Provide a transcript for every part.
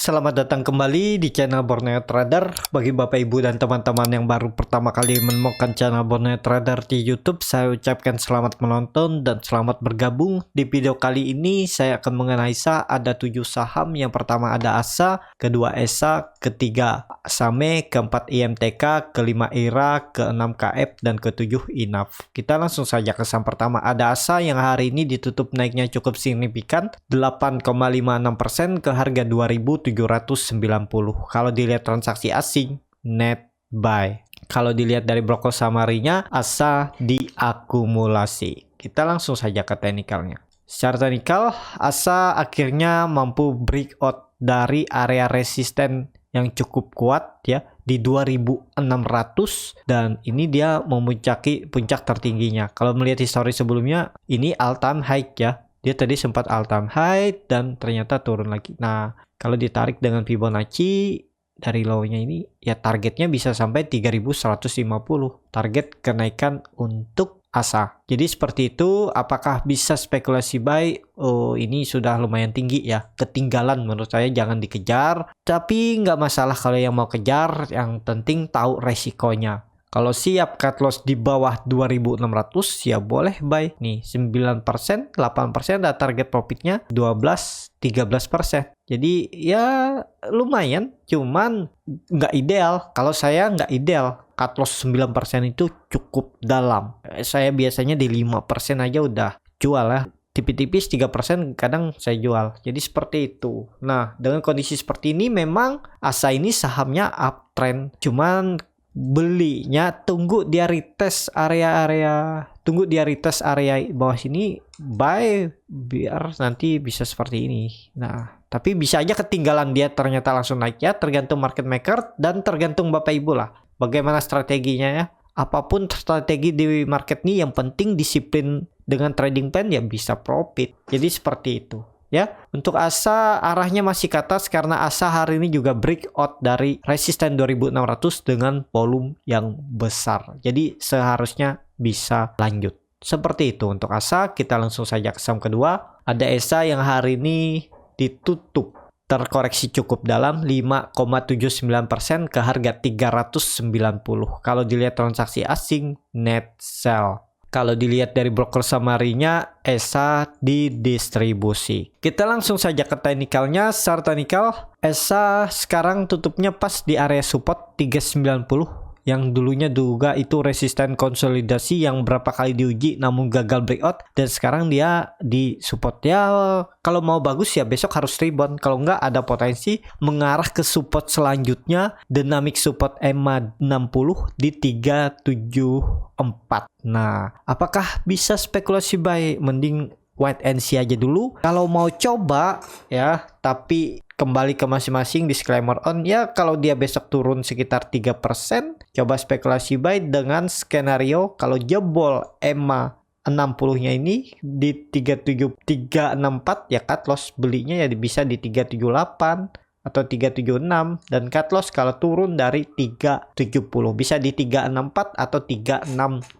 Selamat datang kembali di channel Borneo Trader. Bagi Bapak Ibu dan teman-teman yang baru pertama kali menemukan channel Borneo Trader di YouTube, saya ucapkan selamat menonton dan selamat bergabung. Di video kali ini saya akan menganalisa ada 7 saham. Yang pertama ada ASA, kedua ESA, ketiga SAME, keempat IMTK, kelima IRA, keenam KF, dan ketujuh INAF. Kita langsung saja ke saham pertama. Ada ASA yang hari ini ditutup naiknya cukup signifikan, 8,56% ke harga 2.790. Kalau dilihat transaksi asing, net buy. Kalau dilihat dari broker summary-nya, ASA diakumulasi. Kita langsung saja ke teknikalnya. Secara teknikal, ASA akhirnya mampu breakout dari area resisten yang cukup kuat ya di 2600, dan ini dia memuncaki puncak tertingginya. Kalau melihat histori sebelumnya, ini all time high ya. Dia tadi sempat all time high dan ternyata turun lagi. Nah, kalau ditarik dengan Fibonacci dari low-nya ini, ya targetnya bisa sampai 3150. Target kenaikan untuk ASA. Jadi seperti itu. Apakah bisa spekulasi buy? Oh, ini sudah lumayan tinggi ya. Ketinggalan menurut saya, jangan dikejar. Tapi nggak masalah kalau yang mau kejar. Yang penting tahu resikonya. Kalau siap cut loss di bawah 2600 ya boleh buy. Nih 9%, 8% ada target profitnya 12-13%. Jadi ya lumayan, cuman nggak ideal. Kalau saya nggak ideal. Cut loss 9% itu cukup dalam. Saya biasanya di 5% aja udah jual ya. Tipis-tipis 3% kadang saya jual. Jadi seperti itu. Nah, dengan kondisi seperti ini memang ASA ini sahamnya uptrend. Cuman belinya tunggu dia retest area bawah sini, buy biar nanti bisa seperti ini. Nah, tapi bisa aja ketinggalan dia ternyata langsung naik ya, tergantung market maker dan tergantung Bapak Ibu lah bagaimana strateginya ya. Apapun strategi di market nih, yang penting disiplin dengan trading plan ya bisa profit. Jadi seperti itu. Ya, untuk ASA arahnya masih ke atas karena ASA hari ini juga breakout dari resisten 2600 dengan volume yang besar. Jadi seharusnya bisa lanjut. Seperti itu untuk ASA. Kita langsung saja ke saham kedua. Ada ESA yang hari ini ditutup terkoreksi cukup dalam 5,79% ke harga 390. Kalau dilihat transaksi asing, net sell. Kalau dilihat dari broker summary-nya, ESA didistribusi. Kita langsung saja ke teknikalnya. Secara teknikal, ESA sekarang tutupnya pas di area support 390. Yang dulunya juga itu resisten konsolidasi yang berapa kali diuji namun gagal breakout. Dan sekarang dia di support ya. Kalau mau bagus ya besok harus rebound. Kalau enggak ada potensi mengarah ke support selanjutnya. Dynamic support EMA 60 di 374. Nah, apakah bisa spekulasi buy? Mending wait and see aja dulu. Kalau mau coba ya, tapi kembali ke masing-masing, disclaimer on ya, kalau dia besok turun sekitar 3%, coba spekulasi buy dengan skenario kalau jebol EMA 60-nya ini di 364 ya cut loss, belinya ya bisa di 378 atau 376, dan cut loss kalau turun dari 370 bisa di 364 atau 368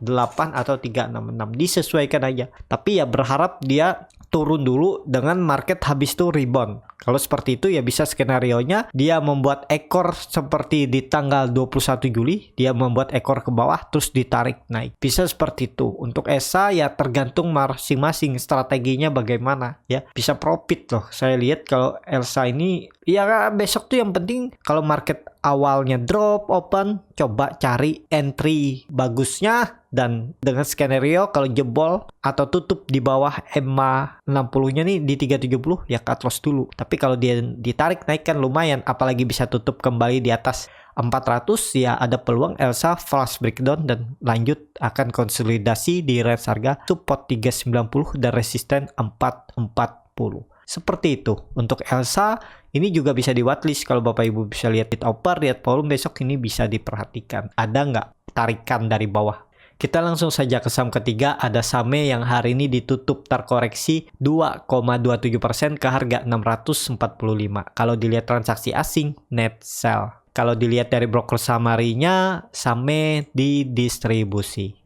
atau 366, disesuaikan aja. Tapi ya berharap dia turun dulu dengan market habis itu rebound. Kalau seperti itu ya bisa skenarionya dia membuat ekor seperti di tanggal 21 Juli, dia membuat ekor ke bawah terus ditarik naik. Bisa seperti itu. Untuk ESA ya tergantung masing-masing strateginya bagaimana ya. Bisa profit loh. Saya lihat kalau ESA ini ya besok tuh yang penting kalau market awalnya drop open, coba cari entry bagusnya, dan dengan skenario kalau jebol atau tutup di bawah EMA 60-nya nih di 370 ya cut loss dulu. Tapi kalau dia ditarik naik kan lumayan, apalagi bisa tutup kembali di atas 400 ya ada peluang ESA flash breakdown dan lanjut akan konsolidasi di range harga support 390 dan resisten 440. Seperti itu. Untuk ESA ini juga bisa di watchlist. Kalau Bapak Ibu bisa lihat bid offer, lihat volume besok ini bisa diperhatikan. Ada nggak tarikan dari bawah? Kita langsung saja ke saham ketiga. Ada SAME yang hari ini ditutup terkoreksi 2,27% ke harga 645. Kalau dilihat transaksi asing, net sell. Kalau dilihat dari broker summary-nya, SAME didistribusi.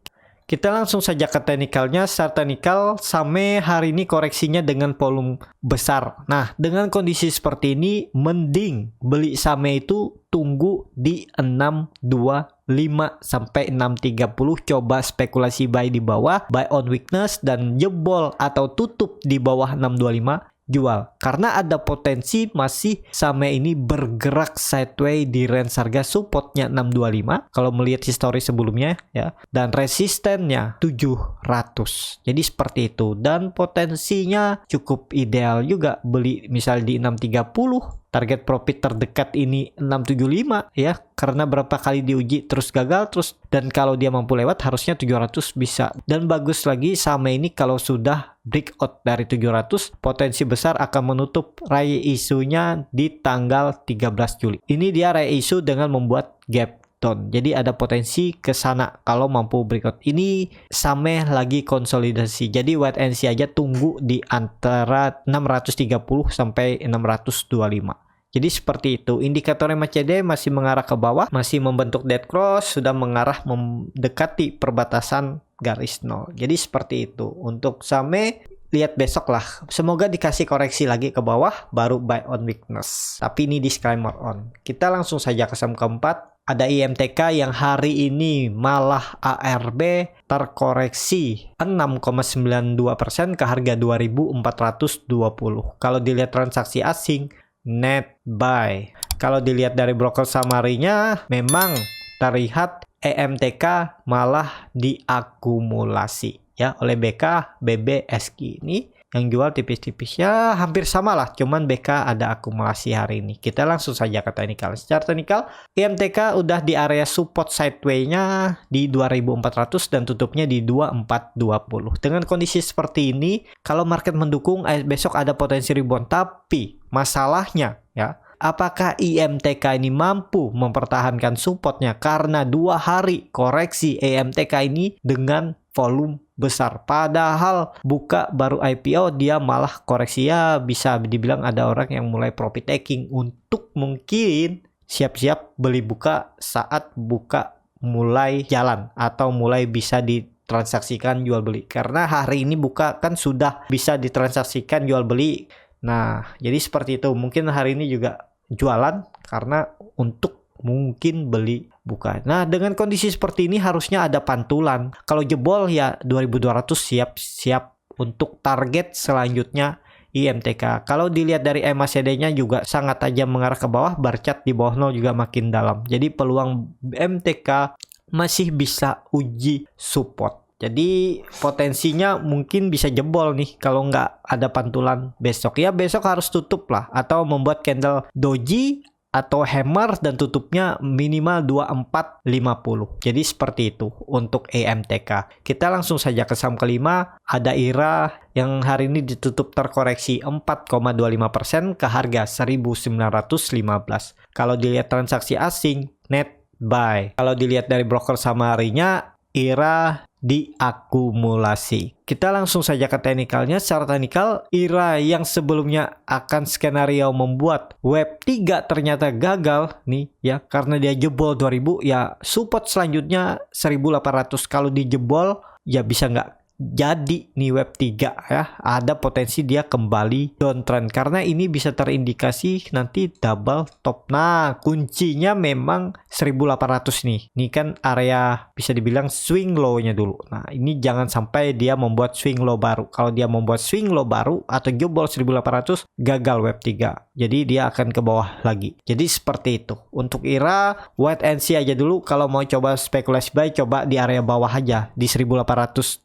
Kita langsung saja ke teknikalnya. Secara teknikal, SAME hari ini koreksinya dengan volume besar. Nah, dengan kondisi seperti ini, mending beli SAME itu tunggu di 625 sampai 630. Coba spekulasi buy di bawah, buy on weakness, dan jebol atau tutup di bawah 625. Jual, karena ada potensi masih SAME ini bergerak sideways di range harga supportnya 625 kalau melihat histori sebelumnya ya, dan resistennya 700. Jadi seperti itu, dan potensinya cukup ideal juga beli misal di 630. Target profit terdekat ini 675 ya, karena berapa kali diuji terus gagal terus, dan kalau dia mampu lewat harusnya 700 bisa. Dan bagus lagi SAME ini kalau sudah breakout dari 700, potensi besar akan menutup ray isunya di tanggal 13 Juli. Ini dia ray isu dengan membuat gap down. Jadi ada potensi ke sana kalau mampu breakout. Ini SAME lagi konsolidasi. Jadi wait and see aja, tunggu di antara 630 sampai 625. Jadi seperti itu. Indikator MACD masih mengarah ke bawah, masih membentuk dead cross, sudah mengarah mendekati perbatasan garis nol. Jadi seperti itu. Untuk SAME lihat besok lah. Semoga dikasih koreksi lagi ke bawah baru buy on weakness. Tapi ini disclaimer on. Kita langsung saja ke saham keempat. Ada IMTK yang hari ini malah ARB terkoreksi 6,92% ke harga 2.420. Kalau dilihat transaksi asing, net buy. Kalau dilihat dari broker summary-nya, memang terlihat EMTK malah diakumulasi ya oleh BK, BB, SG. Ini yang jual tipis-tipis ya, hampir sama lah, cuman BK ada akumulasi hari ini. Kita langsung saja ke teknikal. Secara teknikal, IMTK udah di area support sideways-nya di 2400 dan tutupnya di 2420. Dengan kondisi seperti ini, kalau market mendukung besok ada potensi rebound, tapi masalahnya ya, apakah IMTK ini mampu mempertahankan supportnya, karena 2 hari koreksi IMTK ini dengan volume besar. Padahal buka baru IPO dia malah koreksi, ya bisa dibilang ada orang yang mulai profit taking untuk mungkin siap-siap beli buka saat buka mulai jalan atau mulai bisa ditransaksikan jual beli. Karena hari ini buka kan sudah bisa ditransaksikan jual beli. Nah, jadi seperti itu. Mungkin hari ini juga jualan karena untuk mungkin beli buka. Nah, dengan kondisi seperti ini harusnya ada pantulan. Kalau jebol ya 2200 siap-siap untuk target selanjutnya IMTK. Kalau dilihat dari MACD-nya juga sangat tajam mengarah ke bawah, barcat di bawah 0 juga makin dalam. Jadi peluang MTK masih bisa uji support. Jadi potensinya mungkin bisa jebol nih kalau nggak ada pantulan besok. Ya besok harus tutup lah, atau membuat candle doji atau hammer dan tutupnya minimal 2450. Jadi seperti itu untuk EMTK. Kita langsung saja ke saham kelima. Ada IRA yang hari ini ditutup terkoreksi 4,25% ke harga 1915. Kalau dilihat transaksi asing, net buy. Kalau dilihat dari broker summary-nya, IRA diakumulasi. Kita langsung saja ke teknikalnya. Secara teknikal, IRA yang sebelumnya akan skenario membuat web 3 ternyata gagal nih ya, karena dia jebol 2000 ya, support selanjutnya 1800. Kalau dijebol ya bisa nggak jadi nih web 3 ya, ada potensi dia kembali downtrend karena ini bisa terindikasi nanti double top. Nah, kuncinya memang 1800 nih. Ini kan area bisa dibilang swing low-nya dulu. Nah, ini jangan sampai dia membuat swing low baru. Kalau dia membuat swing low baru atau jebol 1800, gagal web 3. Jadi dia akan ke bawah lagi. Jadi seperti itu. Untuk IRA, wait and see aja dulu. Kalau mau coba spekulasi buy, coba di area bawah aja di 1840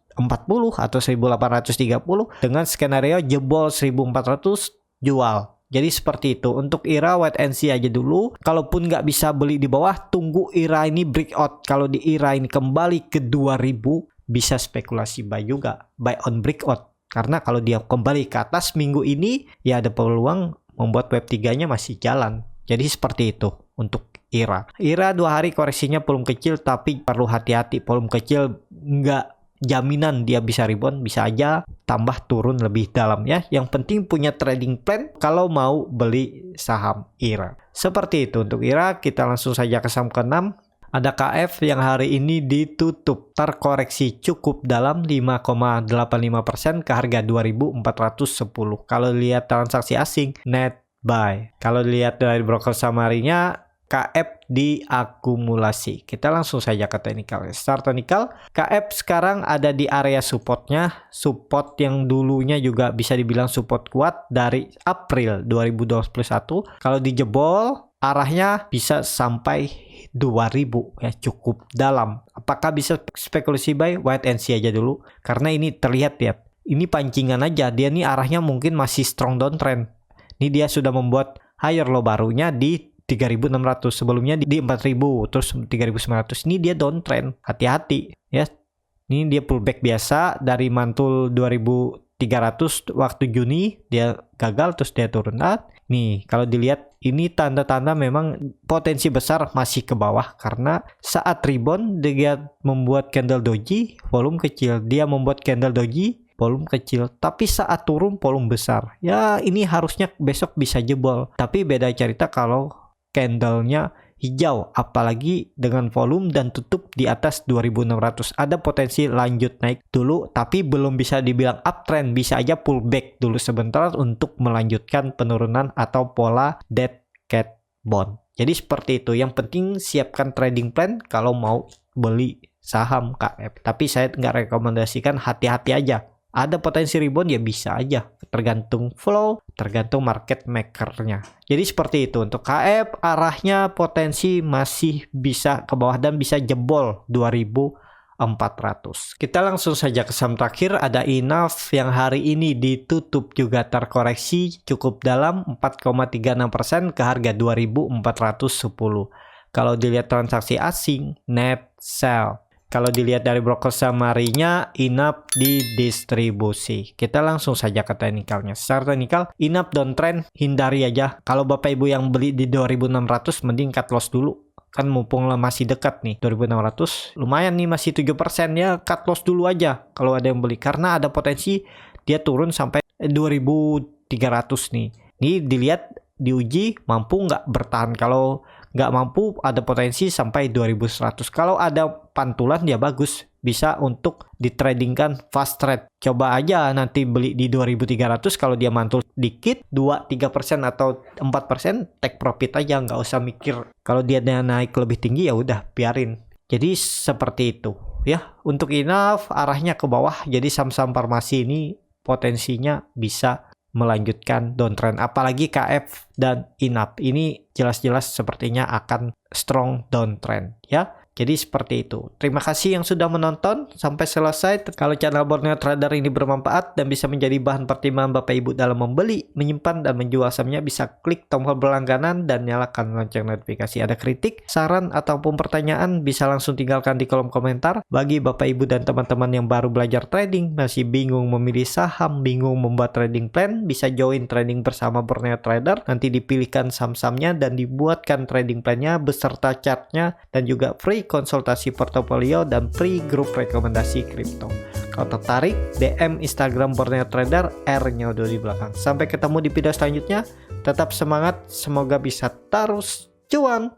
atau 1830 dengan skenario jebol 1400 jual. Jadi seperti itu. Untuk IRA wait and see aja dulu. Kalaupun nggak bisa beli di bawah, tunggu IRA ini breakout. Kalau di IRA ini kembali ke 2000, bisa spekulasi buy juga, buy on breakout. Karena kalau dia kembali ke atas minggu ini, ya ada peluang membuat web 3-nya masih jalan. Jadi seperti itu untuk IRA. IRA 2 hari koreksinya volume kecil, tapi perlu hati-hati. Volume kecil nggak jaminan dia bisa rebound, bisa aja tambah turun lebih dalam ya. Yang penting punya trading plan kalau mau beli saham IRA. Seperti itu untuk IRA. Kita langsung saja ke saham ke-6. Ada KF yang hari ini ditutup terkoreksi cukup dalam 5,85% ke harga 2.410. Kalau lihat transaksi asing, net buy. Kalau lihat dari broker summary-nya, KF diakumulasi. Kita langsung saja ke technical. Start technical, KF sekarang ada di area supportnya, support yang dulunya juga bisa dibilang support kuat dari April 2021. Kalau dijebol, arahnya bisa sampai 2000 ya, cukup dalam. Apakah bisa spekulasi buy? Wait and see aja dulu, karena ini terlihat ya, ini pancingan aja, dia nih arahnya mungkin masih strong downtrend. Ini dia sudah membuat higher low barunya di 3.600, sebelumnya di 4.000, terus 3.900. Ini dia downtrend, hati-hati ya. Ini dia pullback biasa dari mantul 2.300 waktu Juni, dia gagal terus dia turun. Nih kalau dilihat ini tanda-tanda memang potensi besar masih ke bawah, karena saat rebound dia membuat candle doji, volume kecil, dia membuat candle doji, volume kecil, tapi saat turun volume besar. Ya ini harusnya besok bisa jebol, tapi beda cerita kalau candlenya hijau, apalagi dengan volume dan tutup di atas 2.600. Ada potensi lanjut naik dulu, tapi belum bisa dibilang uptrend, bisa aja pullback dulu sebentar untuk melanjutkan penurunan atau pola dead cat bond. Jadi seperti itu, yang penting siapkan trading plan kalau mau beli saham KF. Tapi saya nggak rekomendasikan, hati-hati aja. Ada potensi rebound ya, bisa aja, tergantung flow, tergantung market makernya. Jadi seperti itu untuk KF, arahnya potensi masih bisa ke bawah dan bisa jebol 2.400. Kita langsung saja ke saham terakhir, ada INAF yang hari ini ditutup juga terkoreksi cukup dalam 4,36% ke harga 2.410. Kalau dilihat transaksi asing, net sell. Kalau dilihat dari broker summary-nya, INAP didistribusi. Kita langsung saja ke technicalnya. Secara technical, INAP downtrend, hindari aja. Kalau Bapak Ibu yang beli di 2.600, mending cut loss dulu. Kan mumpung masih dekat nih, 2.600. Lumayan nih, masih 7% ya, cut loss dulu aja kalau ada yang beli. Karena ada potensi dia turun sampai 2.300 nih. Ini dilihat, diuji, mampu nggak bertahan. Kalau nggak mampu, ada potensi sampai 2.100. Kalau ada pantulan ya bagus, bisa untuk ditradingkan fast trade. Coba aja nanti beli di 2.300, kalau dia mantul dikit 2-3% atau 4%, take profit aja, nggak usah mikir. Kalau dia naik lebih tinggi ya udah biarin. Jadi seperti itu ya. Untuk INAF arahnya ke bawah, jadi saham-saham farmasi ini potensinya bisa melanjutkan downtrend, apalagi KF dan INAP ini jelas-jelas sepertinya akan strong downtrend ya. Jadi seperti itu. Terima kasih yang sudah menonton sampai selesai. Kalau channel Borneo Trader ini bermanfaat dan bisa menjadi bahan pertimbangan Bapak Ibu dalam membeli, menyimpan, dan menjual sahamnya, bisa klik tombol berlangganan dan nyalakan lonceng notifikasi. Ada kritik, saran, ataupun pertanyaan, bisa langsung tinggalkan di kolom komentar. Bagi Bapak Ibu dan teman-teman yang baru belajar trading, masih bingung memilih saham, bingung membuat trading plan, bisa join trading bersama Borneo Trader. Nanti dipilihkan saham-sahamnya dan dibuatkan trading plan-nya beserta chartnya, dan juga free konsultasi portofolio dan free grup rekomendasi kripto. Kalau tertarik, DM Instagram Borneo Trader, R-nya udah di belakang. Sampai ketemu di video selanjutnya. Tetap semangat, semoga bisa terus cuan.